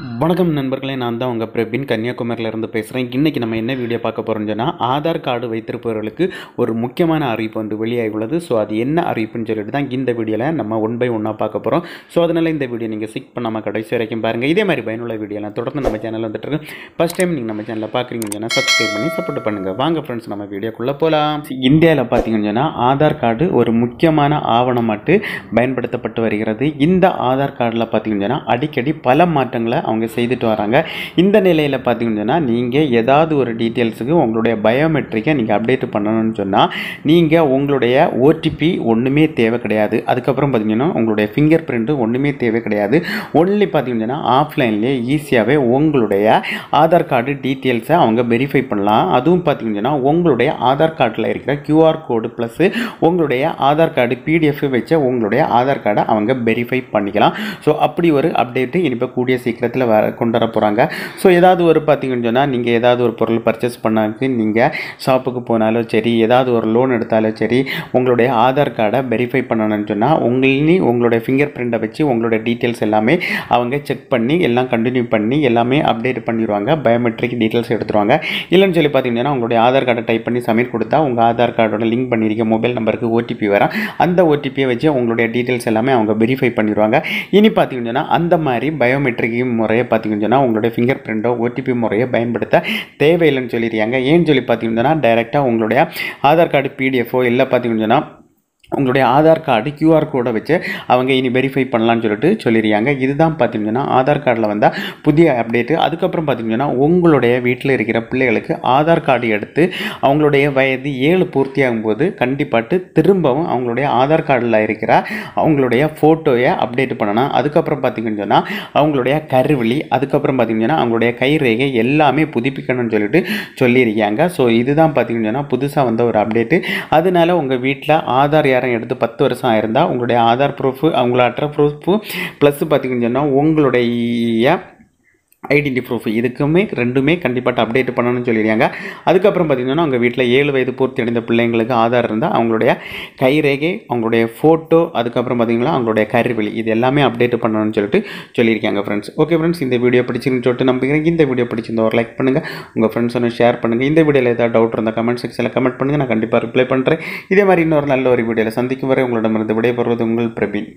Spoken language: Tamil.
வணக்கம் நண்பர்களே, நான் தான் உங்கள் பிரபின் கன்னியாகுமரியிலேருந்து பேசுகிறேன். இன்றைக்கி நம்ம என்ன வீடியோ பார்க்க போகிறோம்னு சொன்னால், ஆதார் கார்டு வைத்திருப்பவர்களுக்கு ஒரு முக்கியமான அறிவிப்பு வந்து வெளியாகி உள்ளது. ஸோ அது என்ன அறிவிப்புன்னு சொல்லிட்டு தான் இந்த வீடியோவில் நம்ம ஒன் பை ஒன்னாக பார்க்க போகிறோம். ஸோ அதனால் இந்த வீடியோ நீங்கள் ஸ்கிப் பண்ணாமல் கடைசி வரைக்கும் பாருங்கள். இதே மாதிரி பயனுள்ள வீடியோலாம் தொடர்ந்து நம்ம சேனலில் வந்துட்டு ஃபஸ்ட் டைம் நீங்கள் நம்ம சேனலில் பார்க்குறீங்கன்னு சொன்னால் சப்ஸ்கிரைப் பண்ணி சப்போர்ட் பண்ணுங்கள். வாங்க ஃப்ரெண்ட்ஸ், நம்ம வீடியோக்குள்ளே போகலாம். இந்தியாவில் பார்த்தீங்கன்னு சொன்னால் ஆதார் கார்டு ஒரு முக்கியமான ஆவணமாட்டு பயன்படுத்தப்பட்டு வருகிறது. இந்த ஆதார் கார்டில் பார்த்தீங்கன்னு சொன்னால் அடிக்கடி பல மாற்றங்களை அவங்க செய்துட்டு வராங்க. இந்த நிலையில் பார்த்தீங்கன்னா நீங்கள் ஏதாவது ஒரு டீட்டெயில்ஸுக்கு உங்களுடைய பயோமெட்ரிக்கை நீங்கள் அப்டேட் பண்ணணும்னு சொன்னால் நீங்கள் உங்களுடைய ஓடிபி ஒன்றுமே தேவை கிடையாது. அதுக்கப்புறம் பார்த்தீங்கன்னா உங்களுடைய ஃபிங்கர் பிரிண்ட்டு ஒன்றுமே தேவை கிடையாது. ஒன்லி பார்த்தீங்கன்னா ஆஃப்லைன்லேயே ஈஸியாகவே உங்களுடைய ஆதார் கார்டு டீட்டெயில்ஸை அவங்க வெரிஃபை பண்ணலாம். அதுவும் பார்த்தீங்கன்னா உங்களுடைய ஆதார் கார்டில் இருக்கிற கியூஆர் கோடு ப்ளஸ் உங்களுடைய ஆதார் கார்டு பிடிஎஃப் வச்சு உங்களுடைய ஆதார் கார்டை அவங்க வெரிஃபை பண்ணிக்கலாம். ஸோ அப்படி ஒரு அப்டேட்டு இனிப்போ கூடிய சீக்கிரத்தில் கொண்டு வர போகிறாங்க. ஸோ ஏதாவது ஒரு பார்த்தீங்கன்னு சொன்னால் நீங்கள் ஏதாவது ஒரு பொருள் பர்ச்சேஸ் பண்ணாக்கு நீங்கள் ஷாப்புக்கு போனாலும் சரி, ஏதாவது ஒரு லோன் எடுத்தாலும் சரி, உங்களுடைய ஆதார் கார்டை வெரிஃபை பண்ணணும்னு சொன்னால் உங்களுடைய ஃபிங்கர் பிரிண்ட்டை வச்சு உங்களுடைய டீட்டெயில்ஸ் எல்லாமே அவங்க செக் பண்ணி எல்லாம் கண்டினியூ பண்ணி எல்லாமே அப்டேட் பண்ணிடுவாங்க. பயோமெட்ரிக் டீட்டெயில்ஸ் எடுத்துருவாங்க. இல்லைன்னு சொல்லி பார்த்தீங்கன்னா உங்களுடைய ஆதார் கார்டை டைப் பண்ணி சப்மிட் கொடுத்தா உங்கள் ஆதார் கார்டோட லிங்க் பண்ணியிருக்க மொபைல் நம்பருக்கு ஓடிபி வரும். அந்த ஓடிபியை வச்சு உங்களுடைய டீட்டெயில்ஸ் எல்லாமே அவங்க வெரிஃபை பண்ணிடுவாங்க. இனி பார்த்தீங்கன்னா அந்த மாதிரி பயோமெட்ரிக் முறையை பார்த்தீங்கன்னா உங்களுடைய ஃபிங்கர் பிரிண்டோ ஓடிபி முறையை பயன்படுத்த தேவையில்லைன்னு சொல்லியிருக்காங்க. ஏன்னு சொல்லி பார்த்தீங்கன்னா டைரெக்டாக உங்களுடைய ஆதார் கார்டு பிடிஎஃபோ இல்லை பார்த்தீங்கன்னா உங்களுடைய ஆதார் கார்டு கியூஆர் கோடை வச்சு அவங்க இனி வெரிஃபை பண்ணலான்னு சொல்லியிருக்காங்க. இதுதான் பார்த்தீங்கன்னா ஆதார் கார்டில் வந்தால் புதிய அப்டேட்டு. அதுக்கப்புறம் பார்த்தீங்கன்னா உங்களுடைய வீட்டில் இருக்கிற பிள்ளைகளுக்கு ஆதார் கார்டு எடுத்து அவங்களுடைய வயது 7 பூர்த்தியாகும் போது கண்டிப்பாட்டு திரும்பவும் அவங்களுடைய ஆதார் கார்டில் இருக்கிற அவங்களுடைய ஃபோட்டோயை அப்டேட் பண்ணணும். அதுக்கப்புறம் பார்த்தீங்கன்னு சொன்னால் அவங்களுடைய கருவிழி, அதுக்கப்புறம் பார்த்தீங்கன்னா அவங்களுடைய கை ரேகை எல்லாமே புதுப்பிக்கணும்னு சொல்லியிருக்காங்க. ஸோ இதுதான் பார்த்தீங்கன்னா புதுசாக வந்த ஒரு அப்டேட்டு. அதனால உங்கள் வீட்டில் ஆதார் எடுத்து 10 வருஷம் ஆயிருந்தால் உங்களுடைய ஆதார் ப்ரூஃபு, அவங்கள அட்ரஸ் ப்ரூஃபு ப்ளஸ் பார்த்தீங்கன்னு சொன்னால் உங்களுடைய ஐடென்டி ப்ரூஃப் இதுக்குமே ரெண்டுமே கண்டிப்பாக அப்டேட் பண்ணணும்னு சொல்லியிருக்காங்க. அதுக்கப்புறம் பார்த்தீங்கன்னா உங்கள் வீட்டில் 7 வயது பூர்த்தி அடைந்த பிள்ளைங்களுக்கு ஆதார் இருந்தால் அவங்களுடைய கைரேகை, அவங்களுடைய ஃபோட்டோ, அதுக்கப்புறம் பார்த்தீங்கன்னா அவங்களுடைய கருவிழி இது எல்லாமே அப்டேட் பண்ணணும்னு சொல்லியிருக்காங்க ஃப்ரெண்ட்ஸ். ஓகே ஃப்ரெண்ட்ஸ், இந்த வீடியோ பிடிச்சிருந்து நம்புகிறேன். இந்த வீடியோ பிடிச்சிருந்தா ஒரு லைக் பண்ணுங்கள், உங்கள் ஃப்ரெண்ட்ஸோட ஷேர் பண்ணுங்கள். இந்த வீடியோவில் ஏதாவது டவுட் இருந்தால் கமெண்ட் செக்ஷனில் கமெண்ட் பண்ணுங்கள், நான் கண்டிப்பாக ரிப்ளை பண்ணுறேன். இதே மாதிரி இன்னொரு நல்ல ஒரு வீடியோவில் சந்திக்கும் வரை உங்களிடமிருந்து விடைபெறுவது உங்கள் பிரபின்.